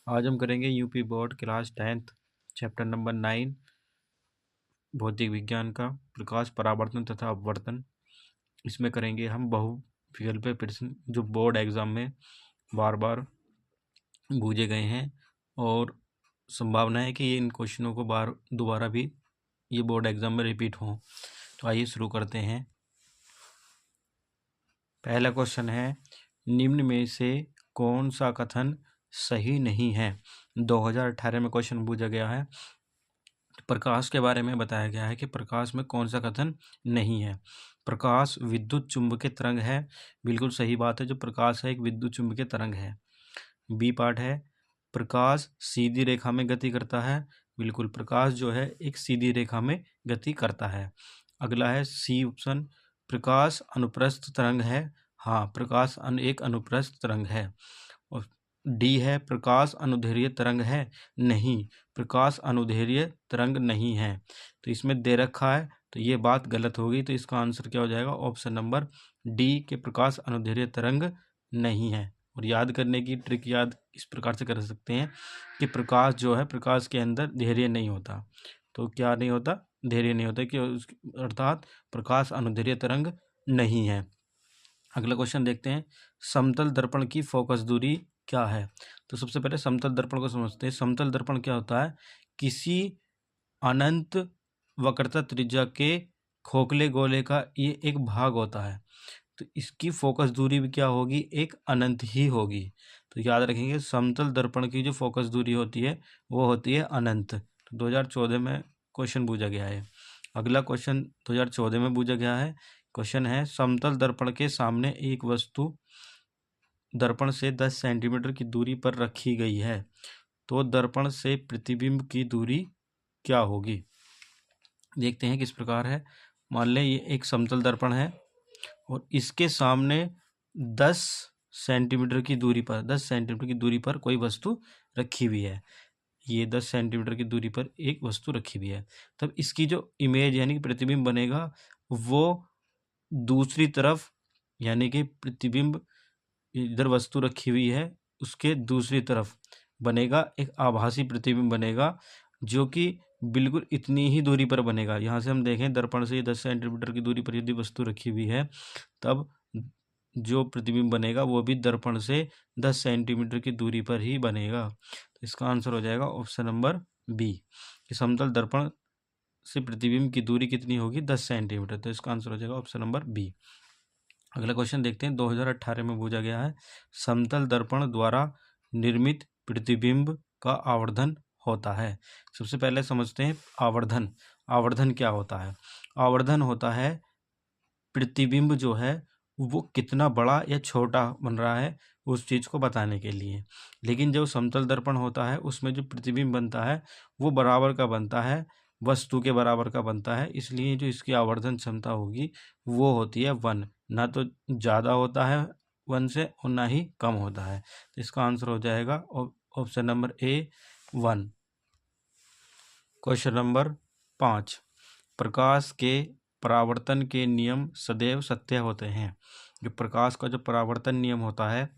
आज हम करेंगे UP board class 10th chapter number 9 भौतिक विज्ञान का प्रकाश परावर्तन तथा अपवर्तन। इसमें करेंगे हम बहुविकल्पीय प्रश्न जो बोर्ड एग्जाम में बार बार पूछे गए हैं और संभावना है कि इन क्वेश्चनों को दोबारा भी ये बोर्ड एग्जाम में रिपीट हों। तो आइए शुरू करते हैं। पहला क्वेश्चन है, निम्न में से कौन सा कथन सही नहीं है। 2018 में क्वेश्चन पूछा गया है। प्रकाश के बारे में बताया गया है कि प्रकाश में कौन सा कथन नहीं है। प्रकाश विद्युत चुंबकीय तरंग है, बिल्कुल सही बात है। जो प्रकाश है एक विद्युत चुंबकीय तरंग है। बी पार्ट है, प्रकाश सीधी रेखा में गति करता है, बिल्कुल प्रकाश जो है एक सीधी रेखा में गति करता है। अगला है सी ऑप्शन, प्रकाश अनुप्रस्थ तरंग है, हाँ प्रकाश एक अनुप्रस्थ तरंग है। और डी है, प्रकाश अनुदैर्ध्य तरंग है, नहीं प्रकाश अनुदैर्ध्य तरंग नहीं है। तो इसमें दे रखा है तो ये बात गलत होगी। तो इसका आंसर क्या हो जाएगा, ऑप्शन नंबर डी के प्रकाश अनुदैर्ध्य तरंग नहीं है। और याद करने की ट्रिक याद इस प्रकार से कर सकते हैं कि प्रकाश जो है प्रकाश के अंदर धैर्य नहीं होता। तो क्या नहीं होता, धैर्य नहीं होता, कि अर्थात प्रकाश अनुदैर्ध्य तरंग नहीं है। अगला क्वेश्चन देखते हैं, समतल दर्पण की फोकस दूरी क्या है। तो सबसे पहले समतल दर्पण को समझते हैं। समतल दर्पण क्या होता है, किसी अनंत वक्रता त्रिज्या के खोखले गोले का ये एक भाग होता है। तो इसकी फोकस दूरी भी क्या होगी, एक अनंत ही होगी। तो याद रखेंगे समतल दर्पण की जो फोकस दूरी होती है वो होती है अनंत। तो 2014 में क्वेश्चन पूछा गया है। अगला क्वेश्चन 2014 में पूछा गया है। क्वेश्चन है, समतल दर्पण के सामने एक वस्तु दर्पण से 10 सेंटीमीटर की दूरी पर रखी गई है, तो दर्पण से प्रतिबिंब की दूरी क्या होगी। देखते हैं किस प्रकार है। मान लें ये एक समतल दर्पण है और इसके सामने 10 सेंटीमीटर की दूरी पर 10 सेंटीमीटर की दूरी पर कोई वस्तु रखी हुई है। ये 10 सेंटीमीटर की दूरी पर एक वस्तु रखी हुई है। तब इसकी जो इमेज यानी कि प्रतिबिंब बनेगा वो दूसरी तरफ, यानी कि प्रतिबिंब इधर वस्तु रखी हुई है उसके दूसरी तरफ बनेगा, एक आभासी प्रतिबिंब बनेगा जो कि बिल्कुल इतनी ही दूरी पर बनेगा। यहाँ से हम देखें दर्पण से 10 सेंटीमीटर की दूरी पर यदि वस्तु रखी हुई है तब जो प्रतिबिंब बनेगा वो भी दर्पण से 10 सेंटीमीटर की दूरी पर ही बनेगा। तो इसका आंसर हो जाएगा ऑप्शन नंबर बी, कि समतल दर्पण से प्रतिबिंब की दूरी कितनी होगी, 10 सेंटीमीटर। तो इसका आंसर हो जाएगा ऑप्शन नंबर बी। अगला क्वेश्चन देखते हैं, 2018 में पूछा गया है। समतल दर्पण द्वारा निर्मित प्रतिबिंब का आवर्धन होता है। सबसे पहले समझते हैं आवर्धन। आवर्धन क्या होता है। आवर्धन होता है प्रतिबिंब जो है वो कितना बड़ा या छोटा बन रहा है उस चीज़ को बताने के लिए। लेकिन जो समतल दर्पण होता है उसमें जो प्रतिबिंब बनता है वो बराबर का बनता है, वस्तु के बराबर का बनता है। इसलिए जो इसकी आवर्धन क्षमता होगी वो होती है 1, ना तो ज़्यादा होता है 1 से और ना ही कम होता है। तो इसका आंसर हो जाएगा option number A 1। Question number 5, प्रकाश के परावर्तन के नियम सदैव सत्य होते हैं। जो प्रकाश का जो परावर्तन नियम होता है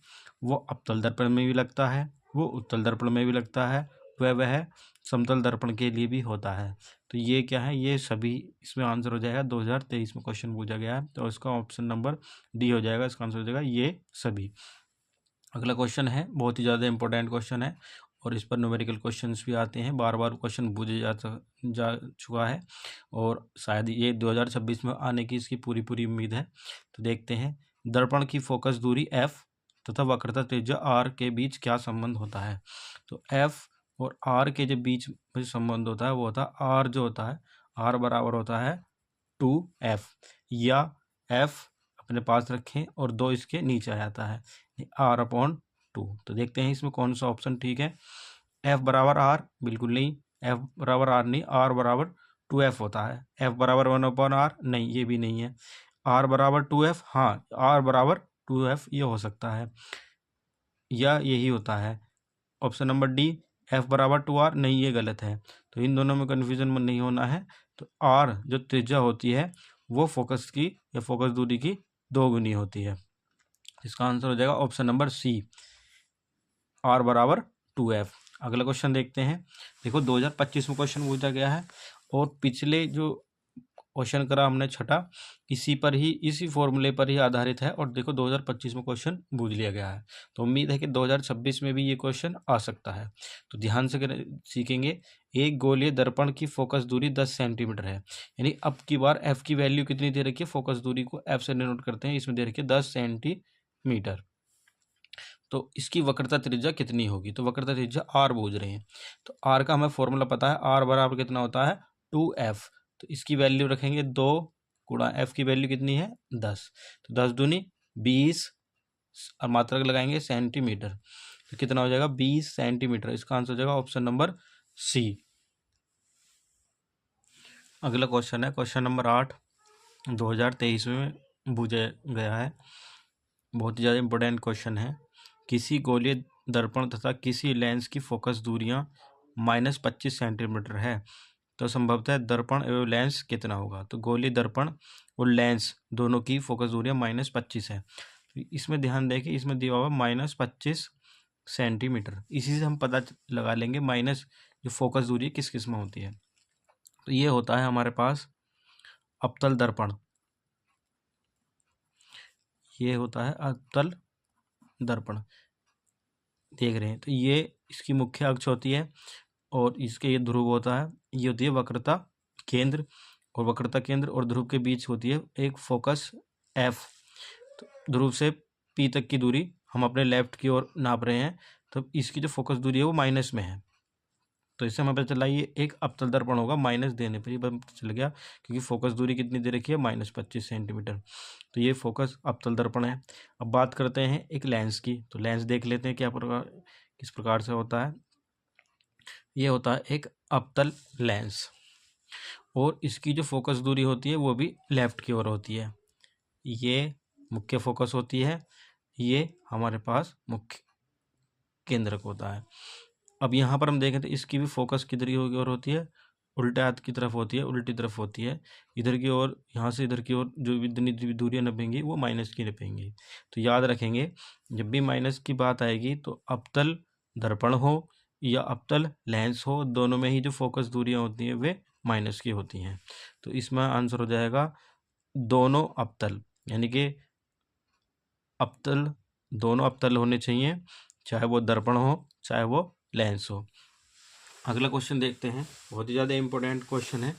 वो अवतल दर्पण में भी लगता है, वो उत्तल दर्पण में भी लगता है, वह समतल दर्पण के लिए भी होता है। तो ये क्या है, ये सभी इसमें आंसर हो जाएगा। 2023 में क्वेश्चन पूछा गया है तो इसका ऑप्शन नंबर डी हो जाएगा। इसका आंसर हो जाएगा ये सभी। अगला क्वेश्चन है, बहुत ही ज़्यादा इंपॉर्टेंट क्वेश्चन है और इस पर न्यूमेरिकल क्वेश्चंस भी आते हैं, बार बार क्वेश्चन पूछे जा चुका है और शायद ये 2026 में आने की इसकी पूरी उम्मीद है। तो देखते हैं, दर्पण की फोकस दूरी f तथा वक्रता त्रिज्या r के बीच क्या संबंध होता है। तो f और r के जो बीच में संबंध होता है वो होता है r जो होता है r बराबर होता है 2f, या f अपने पास रखें और 2 इसके नीचे आ जाता है r/2। तो देखते हैं इसमें कौन सा ऑप्शन ठीक है। f बराबर r, बिल्कुल नहीं, f बराबर r नहीं, r बराबर 2f होता है। f बराबर 1/r, नहीं ये भी नहीं है। r बराबर 2f, हाँ r बराबर 2f ये हो सकता है या यही होता है। ऑप्शन नंबर डी f बराबर 2r, नहीं ये गलत है। तो इन दोनों में कन्फ्यूजन में नहीं होना है। तो r जो त्रिज्या होती है वो फोकस की या फोकस दूरी की 2 गुनी होती है। इसका आंसर हो जाएगा ऑप्शन नंबर सी, r बराबर 2f। अगला क्वेश्चन देखते हैं। देखो 2025 में क्वेश्चन पूछा गया है और पिछले जो क्वेश्चन करा हमने छठा, इसी फॉर्मूले पर ही आधारित है और देखो 2025 में क्वेश्चन पूछ लिया गया है। तो उम्मीद है कि 2026 में भी ये क्वेश्चन आ सकता है। तो ध्यान से सीखेंगे। एक गोलीय दर्पण की फोकस दूरी 10 सेंटीमीटर है, यानी अब की बार एफ की वैल्यू कितनी दे रखी है, फोकस दूरी को एफ से डिनोट करते हैं, इसमें दे रखी है 10 सेंटीमीटर। तो इसकी वक्रता त्रिज्या कितनी होगी, तो वक्रता त्रिज्या आर पूछ रहे हैं। तो आर का हमें फॉर्मूला पता है, आर बराबर कितना होता है 2f। तो इसकी वैल्यू रखेंगे 2 गुणा एफ की वैल्यू कितनी है 10, तो 10 दूनी 20 और मात्रक लगाएंगे सेंटीमीटर, तो कितना हो जाएगा 20 सेंटीमीटर। इसका आंसर हो जाएगा ऑप्शन नंबर सी। अगला क्वेश्चन है क्वेश्चन नंबर 8, 2023 में पूछा गया है, बहुत ही ज़्यादा इंपॉर्टेंट क्वेश्चन है। किसी गोलीय दर्पण तथा किसी लेंस की फोकस दूरियां -25 सेंटीमीटर है, तो संभवतः दर्पण एवं लेंस कितना होगा। तो गोलीय दर्पण और लेंस दोनों की फोकस दूरियां -25 है। इसमें ध्यान दें कि इसमें दिया हुआ -25 सेंटीमीटर, इसी से हम पता लगा लेंगे माइनस जो फोकस दूरी किस किस में होती है। तो ये होता है हमारे पास अवतल दर्पण, ये होता है अवतल दर्पण, देख रहे हैं। तो ये इसकी मुख्य अक्ष होती है और इसके ये ध्रुव होता है, ये होती है वक्रता केंद्र, और वक्रता केंद्र और ध्रुव के बीच होती है एक फोकस एफ। तो ध्रुव से पी तक की दूरी हम अपने लेफ्ट की ओर नाप रहे हैं, तो इसकी जो फोकस दूरी है वो माइनस में है। तो इससे हमें पता चला ये एक अवतल दर्पण होगा, माइनस देने पर ही पता चल गया, क्योंकि फोकस दूरी कितनी दे रखी है -25 सेंटीमीटर। तो ये फोकस अवतल दर्पण है। अब बात करते हैं एक लेंस की, तो लेंस देख लेते हैं किस प्रकार से होता है। ये होता है एक अवतल लेंस और इसकी जो फोकस दूरी होती है वो भी लेफ्ट की ओर होती है। ये मुख्य फोकस होती है, ये हमारे पास मुख्य केंद्रक होता है। अब यहाँ पर हम देखें तो इसकी भी फोकस किधर की ओर होती है, उल्टे हाथ की तरफ होती है, उल्टी तरफ होती है। इधर की ओर, यहाँ से इधर की ओर जो भी दूरियां नपेंगी वो माइनस की नपेंगी। तो याद रखेंगे जब भी माइनस की बात आएगी तो अवतल दर्पण हो या अवतल लेंस हो, दोनों में ही जो फोकस दूरियां होती हैं वे माइनस की होती हैं। तो इसमें आंसर हो जाएगा दोनों अवतल, यानी कि अवतल, दोनों अवतल होने चाहिए, चाहे वो दर्पण हो चाहे वो लेंस हो। अगला क्वेश्चन देखते हैं, बहुत ही ज़्यादा इंपॉर्टेंट क्वेश्चन है,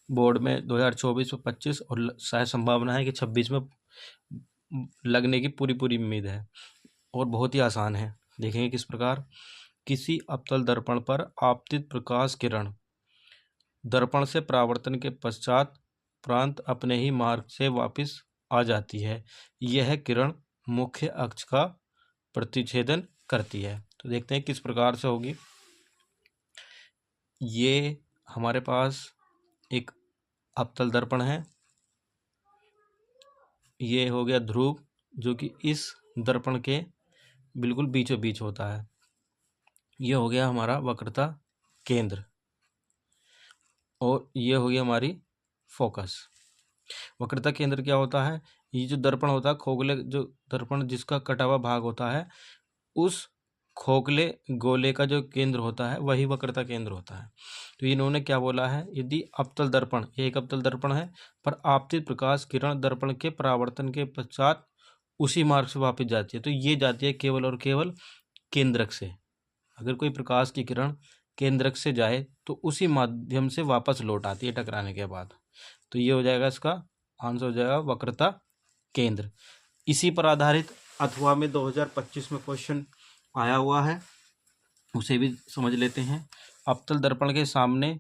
बोर्ड में 2024 में 25 और शायद संभावना है कि 26 में लगने की पूरी उम्मीद है, और बहुत ही आसान है। देखेंगे किस प्रकार। किसी अवतल दर्पण पर आपतित प्रकाश किरण दर्पण से परावर्तन के पश्चात प्रांत अपने ही मार्ग से वापस आ जाती है। यह किरण मुख्य अक्ष का प्रतिच्छेदन करती है। तो देखते हैं किस प्रकार से होगी। ये हमारे पास एक अवतल दर्पण है, ये हो गया ध्रुव जो कि इस दर्पण के बिल्कुल बीचों बीच होता है। ये हो गया हमारा वक्रता केंद्र और ये हो गया हमारी फोकस। वक्रता केंद्र क्या होता है, ये जो दर्पण होता है, खोखले जो दर्पण जिसका कटा हुआ भाग होता है, उस खोखले गोले का जो केंद्र होता है वही वक्रता केंद्र होता है। तो इन्होंने क्या बोला है, यदि अवतल दर्पण, ये एक अवतल दर्पण है, पर आपतित प्रकाश किरण दर्पण के परावर्तन के पश्चात उसी मार्ग से वापस जाती है, तो ये जाती है केवल और केवल केंद्रक से। अगर कोई प्रकाश की किरण केंद्रक से जाए तो उसी माध्यम से वापस लौट आती है टकराने के बाद। तो ये हो जाएगा, इसका आंसर हो जाएगा वक्रता केंद्र। इसी पर आधारित अथवा में 2025 में क्वेश्चन आया हुआ है, उसे भी समझ लेते हैं। अवतल दर्पण के सामने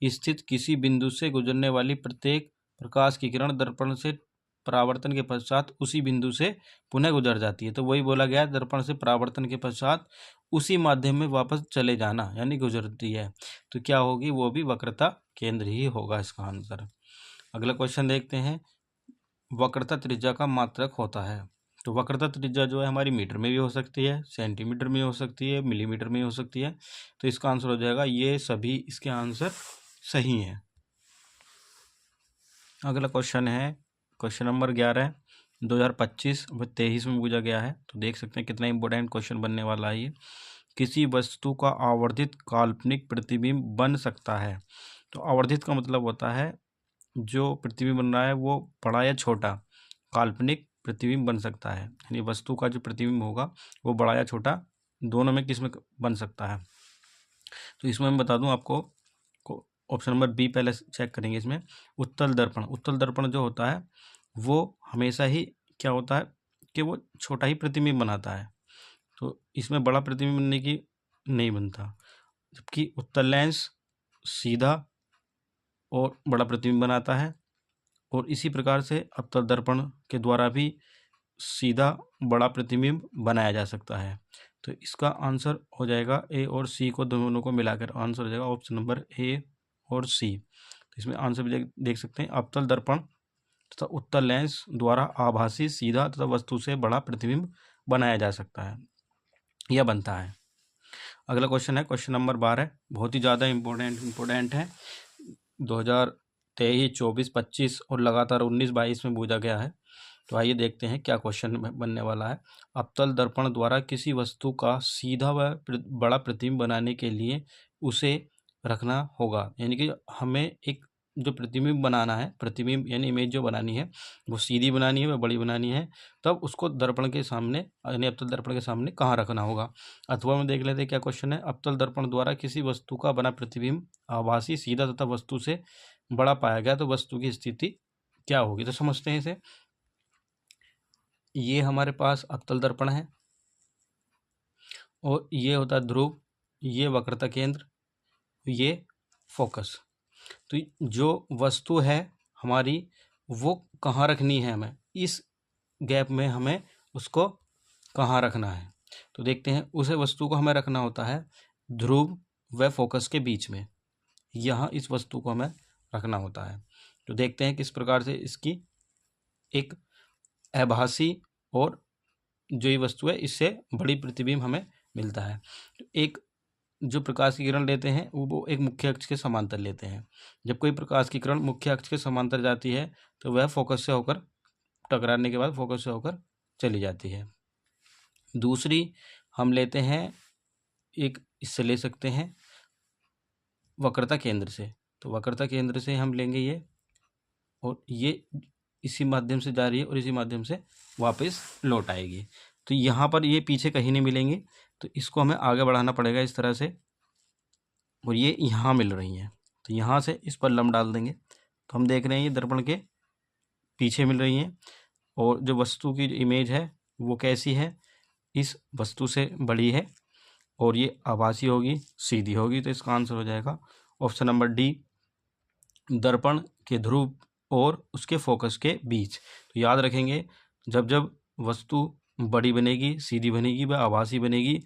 स्थित किसी बिंदु से गुजरने वाली प्रत्येक प्रकाश की किरण दर्पण से परावर्तन के पश्चात उसी बिंदु से पुनः गुजर जाती है। तो वही बोला गया, दर्पण से परावर्तन के पश्चात उसी माध्यम में वापस चले जाना, यानी गुजरती है। तो क्या होगी, वो भी वक्रता केंद्र ही होगा इसका आंसर। अगला क्वेश्चन देखते हैं। वक्रता त्रिज्या का मात्रक होता है। तो वक्रता त्रिज्या जो है हमारी मीटर में भी हो सकती है, सेंटीमीटर में हो सकती है, मिलीमीटर में हो सकती है। तो इसका आंसर हो जाएगा, ये सभी इसके आंसर सही हैं। अगला क्वेश्चन है क्वेश्चन नंबर 11, 2025 व 23 में पूछा गया है। तो देख सकते हैं कितना इंपॉर्टेंट क्वेश्चन बनने वाला है ये। किसी वस्तु का आवर्धित काल्पनिक प्रतिबिंब बन सकता है। तो आवर्धित का मतलब होता है जो प्रतिबिंब बन रहा है वो बड़ा या छोटा काल्पनिक प्रतिबिंब बन सकता है, यानी वस्तु का जो प्रतिबिंब होगा वो बड़ा या छोटा दोनों में किस में बन सकता है। तो इसमें मैं बता दूं आपको, ऑप्शन नंबर बी पहले चेक करेंगे। इसमें उत्तल दर्पण, उत्तल दर्पण जो होता है वो हमेशा ही क्या होता है कि वो छोटा ही प्रतिबिंब बनाता है, तो इसमें बड़ा प्रतिबिंब बनने की नहीं बनता। जबकि उत्तल लेंस सीधा और बड़ा प्रतिबिंब बनाता है, और इसी प्रकार से अवतल दर्पण के द्वारा भी सीधा बड़ा प्रतिबिंब बनाया जा सकता है। तो इसका आंसर हो जाएगा ए और सी को दोनों को मिलाकर आंसर हो जाएगा ऑप्शन नंबर ए और सी। तो इसमें आंसर भी देख सकते हैं, अवतल दर्पण तथा उत्तल लेंस द्वारा आभासी सीधा तथा वस्तु से बड़ा प्रतिबिंब बनाया जा सकता है या बनता है। अगला क्वेश्चन है क्वेश्चन नंबर 12, बहुत ही ज़्यादा इम्पोर्टेंट है। 2023, 24, 25 और लगातार 19, 22 में पूछा गया है। तो आइए देखते हैं क्या क्वेश्चन बनने वाला है। अवतल दर्पण द्वारा किसी वस्तु का सीधा व बड़ा प्रतिबिंब बनाने के लिए उसे रखना होगा, यानी कि हमें एक जो प्रतिबिंब बनाना है, प्रतिबिंब यानी इमेज जो बनानी है वो सीधी बनानी है, वह बड़ी बनानी है, तब उसको दर्पण के सामने यानी अवतल दर्पण के सामने कहाँ रखना होगा। अथवा में देख लेते हैं क्या क्वेश्चन है। अवतल दर्पण द्वारा किसी वस्तु का बना प्रतिबिंब आभासी सीधा तथा वस्तु से बड़ा पाया गया तो वस्तु की स्थिति क्या होगी। तो समझते हैं इसे। ये हमारे पास अवतल दर्पण है और ये होता है ध्रुव, ये वक्रता केंद्र, ये फोकस। तो जो वस्तु है हमारी वो कहाँ रखनी है, हमें इस गैप में हमें उसको कहाँ रखना है। तो देखते हैं, उसे वस्तु को हमें रखना होता है ध्रुव व फोकस के बीच में, यहाँ इस वस्तु को हमें रखना होता है। तो देखते हैं किस प्रकार से इसकी एक आभासी और जो ये वस्तु है इससे बड़ी प्रतिबिंब हमें मिलता है। तो एक जो प्रकाश की किरण लेते हैं वो एक मुख्य अक्ष के समांतर लेते हैं। जब कोई प्रकाश की किरण मुख्य अक्ष के समांतर जाती है तो वह फोकस से होकर टकराने के बाद फोकस से होकर चली जाती है। दूसरी हम लेते हैं एक, इससे ले सकते हैं वक्रता केंद्र से। तो वक्रता केंद्र से हम लेंगे ये, और ये इसी माध्यम से जा रही है और इसी माध्यम से वापस लौट आएगी। तो यहाँ पर ये पीछे कहीं नहीं मिलेंगे, तो इसको हमें आगे बढ़ाना पड़ेगा इस तरह से, और ये यहाँ मिल रही हैं तो यहाँ से इस पर लंब डाल देंगे। तो हम देख रहे हैं ये दर्पण के पीछे मिल रही हैं, और जो वस्तु की इमेज है वो कैसी है, इस वस्तु से बड़ी है, और ये आभासी होगी, सीधी होगी। तो इसका आंसर हो जाएगा ऑप्शन नंबर डी, दर्पण के ध्रुव और उसके फोकस के बीच। तो याद रखेंगे, जब जब वस्तु बड़ी बनेगी, सीधी बनेगी, वह आभासी बनेगी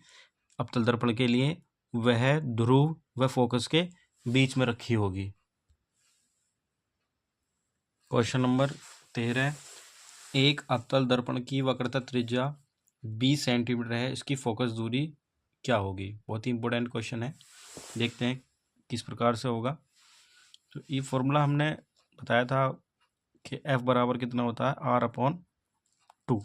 अवतल दर्पण के लिए, वह ध्रुव व फोकस के बीच में रखी होगी। क्वेश्चन नंबर 13, एक अवतल दर्पण की वक्रता त्रिज्या 20 सेंटीमीटर है, इसकी फोकस दूरी क्या होगी। बहुत ही इंपॉर्टेंट क्वेश्चन है, देखते हैं किस प्रकार से होगा। तो ये फॉर्मूला हमने बताया था कि F बराबर कितना होता है, R/2।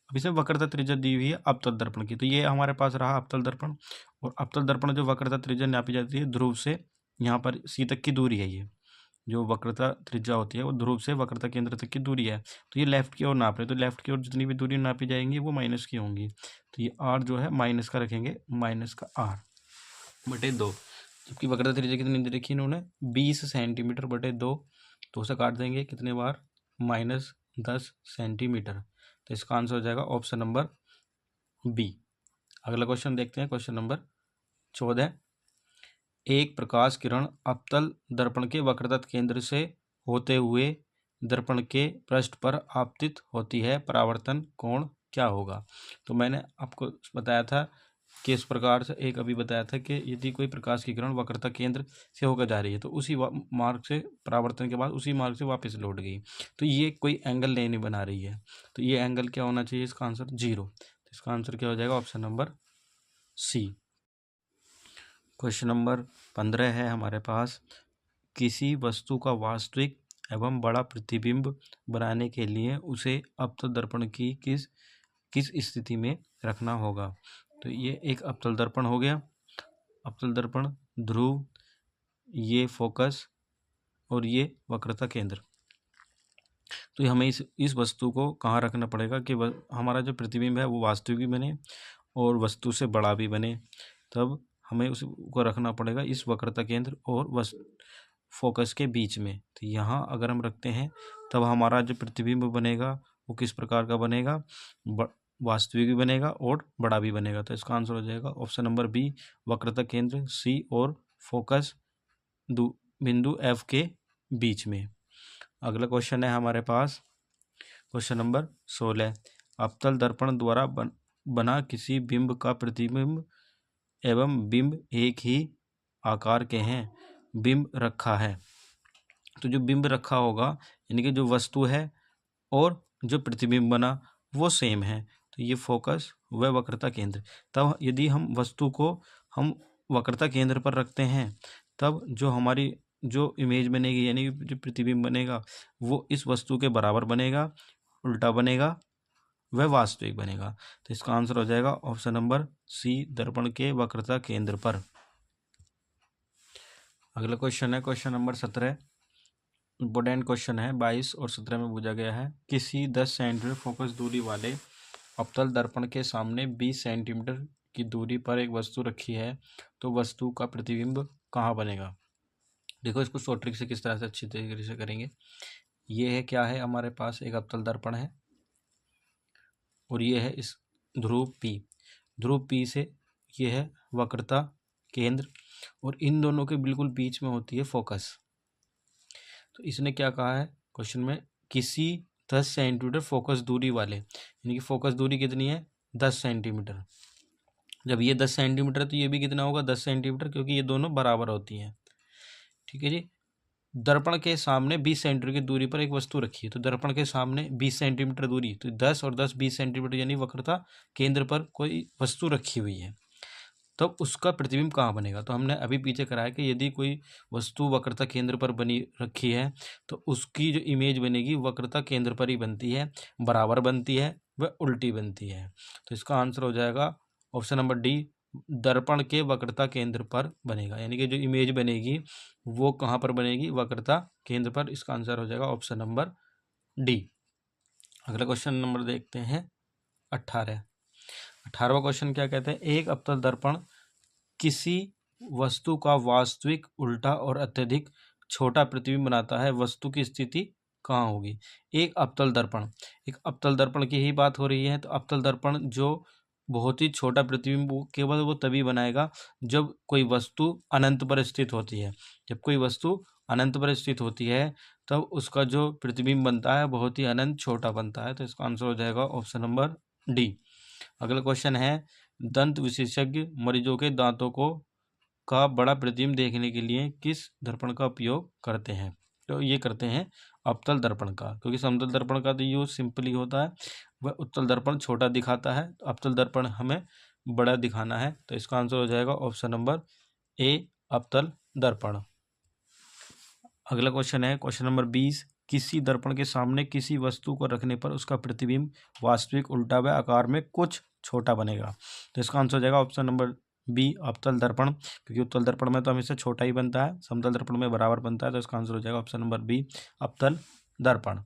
अब इसमें वक्रता त्रिज्या दी हुई है अवतल दर्पण की, तो ये हमारे पास रहा अवतल दर्पण, और अवतल दर्पण जो वक्रता त्रिज्या नापी जाती है ध्रुव से यहाँ पर सी तक की दूरी है, ये जो वक्रता त्रिज्या होती है वो ध्रुव से वक्रता केंद्र तक की दूरी है। तो ये लेफ्ट की ओर नाप रहे हैं, तो लेफ्ट की ओर जितनी भी दूरी नापी जाएंगी वो माइनस की होंगी। तो ये R जो है माइनस का रखेंगे, माइनस का R/2। जबकि वक्रता त्रिज्या कितनी दे रखी इन्होंने, 20 सेंटीमीटर/2, तो उसे काट देंगे कितने बार, -10 सेंटीमीटर। तो इसका आंसर हो जाएगा ऑप्शन नंबर बी। अगला क्वेश्चन देखते हैं, क्वेश्चन नंबर 14, एक प्रकाश किरण अवतल दर्पण के वक्रता केंद्र से होते हुए दर्पण के पृष्ठ पर आपतित होती है, परावर्तन कोण क्या होगा। तो मैंने आपको बताया था कि इस प्रकार से, एक अभी बताया था कि यदि कोई प्रकाश की किरण वक्रता केंद्र से होकर जा रही है तो उसी मार्ग से परावर्तन के बाद उसी मार्ग से वापस लौट गई, तो ये कोई एंगल नहीं बना रही है, तो ये एंगल क्या होना चाहिए, इसका आंसर 0। तो इसका आंसर क्या हो जाएगा, option number C. Question number 15 है हमारे पास, किसी वस्तु का वास्तविक एवं बड़ा प्रतिबिंब बनाने के लिए उसे अवतल दर्पण की किस स्थिति में रखना होगा। तो ये एक अवतल दर्पण हो गया, अवतल दर्पण, ध्रुव, ये फोकस और ये वक्रता केंद्र। तो हमें इस वस्तु को कहाँ रखना पड़ेगा कि हमारा जो प्रतिबिंब है वो वास्तविक भी बने और वस्तु से बड़ा भी बने, तब हमें उसको रखना पड़ेगा इस वक्रता केंद्र और फोकस के बीच में। तो यहाँ अगर हम रखते हैं तब हमारा जो प्रतिबिंब बनेगा वो किस प्रकार का बनेगा, वास्तविक भी बनेगा और बड़ा भी बनेगा। तो इसका आंसर हो जाएगा ऑप्शन नंबर बी, वक्रता केंद्र सी और फोकस बिंदु एफ के बीच में। अगला क्वेश्चन है हमारे पास क्वेश्चन नंबर 16। अवतल दर्पण द्वारा बना किसी बिंब का प्रतिबिंब एवं बिंब एक ही आकार के हैं, बिंब रखा है। तो जो बिंब रखा होगा यानी कि जो वस्तु है और जो प्रतिबिंब बना वो सेम है, तो ये फोकस व वक्रता केंद्र। तब यदि हम वस्तु को हम वक्रता केंद्र पर रखते हैं तब जो हमारी जो इमेज बनेगी यानी जो प्रतिबिंब बनेगा वो इस वस्तु के बराबर बनेगा, उल्टा बनेगा, वह वास्तविक बनेगा। तो इसका आंसर हो जाएगा ऑप्शन नंबर सी, दर्पण के वक्रता केंद्र पर। अगला क्वेश्चन है क्वेश्चन नंबर 17। इंपोर्टेंट क्वेश्चन है, 22 और 17 में पूछा गया है। किसी 10 सेंटीमीटर फोकस दूरी वाले अवतल दर्पण के सामने 20 सेंटीमीटर की दूरी पर एक वस्तु रखी है, तो वस्तु का प्रतिबिंब कहाँ बनेगा। देखो इसको शॉर्ट ट्रिक से किस तरह से अच्छी तरीके से करेंगे। ये है क्या है, हमारे पास एक अवतल दर्पण है और ये है इस ध्रुव P, ध्रुव P से ये है वक्रता केंद्र और इन दोनों के बिल्कुल बीच में होती है फोकस। तो इसने क्या कहा है क्वेश्चन में, किसी 10 सेंटीमीटर फोकस दूरी वाले, यानी कि फोकस दूरी कितनी है 10 सेंटीमीटर। जब ये 10 सेंटीमीटर तो ये भी कितना होगा 10 सेंटीमीटर, क्योंकि ये दोनों बराबर होती हैं। ठीक है जी। दर्पण के सामने 20 सेंटीमीटर की दूरी पर एक वस्तु रखी है, तो दर्पण के सामने 20 सेंटीमीटर दूरी, तो 10 और 10 20 सेंटीमीटर यानी वक्रता केंद्र पर कोई वस्तु रखी हुई है, तब उसका प्रतिबिंब कहाँ बनेगा। तो हमने अभी पीछे कराया कि यदि कोई वस्तु वक्रता केंद्र पर बनी रखी है तो उसकी जो इमेज बनेगी वक्रता केंद्र पर ही बनती है, बराबर बनती है, वह उल्टी बनती है। तो इसका आंसर हो जाएगा ऑप्शन नंबर डी, दर्पण के वक्रता केंद्र पर बनेगा, यानी कि जो इमेज बनेगी वो कहाँ पर बनेगी, वक्रता केंद्र पर। इसका आंसर हो जाएगा ऑप्शन नंबर डी। अगला क्वेश्चन नंबर देखते हैं 18। 18वां क्वेश्चन क्या कहते हैं, एक अवतल दर्पण किसी वस्तु का वास्तविक, उल्टा और अत्यधिक छोटा प्रतिबिंब बनाता है, वस्तु की स्थिति कहाँ होगी। एक अवतल दर्पण की ही बात हो रही है। तो अवतल दर्पण जो बहुत ही छोटा प्रतिबिंब केवल वो तभी बनाएगा जब कोई वस्तु अनंत पर स्थित होती है। जब कोई वस्तु अनंत पर स्थित होती है तब उसका जो प्रतिबिंब बनता है बहुत ही अनंत छोटा बनता है। तो इसका आंसर हो जाएगा ऑप्शन नंबर डी। अगला क्वेश्चन है, दंत विशेषज्ञ मरीजों के दांतों का बड़ा प्रतिबिंब देखने के लिए किस दर्पण का उपयोग करते हैं। तो ये करते हैं अवतल दर्पण का, क्योंकि समतल दर्पण का तो यूज सिंपली होता है, वह उत्तल दर्पण छोटा दिखाता है, तो अवतल दर्पण हमें बड़ा दिखाना है। तो इसका आंसर हो जाएगा ऑप्शन नंबर ए, अवतल दर्पण। अगला क्वेश्चन है क्वेश्चन नंबर 20। किसी दर्पण के सामने किसी वस्तु को रखने पर उसका प्रतिबिंब वास्तविक, उल्टा व आकार में कुछ छोटा बनेगा। तो इसका आंसर हो जाएगा ऑप्शन नंबर बी, अवतल दर्पण, क्योंकि उत्तल दर्पण में तो हमेशा छोटा ही बनता है, समतल दर्पण में बराबर बनता है। तो इसका आंसर हो जाएगा ऑप्शन नंबर बी, अवतल दर्पण।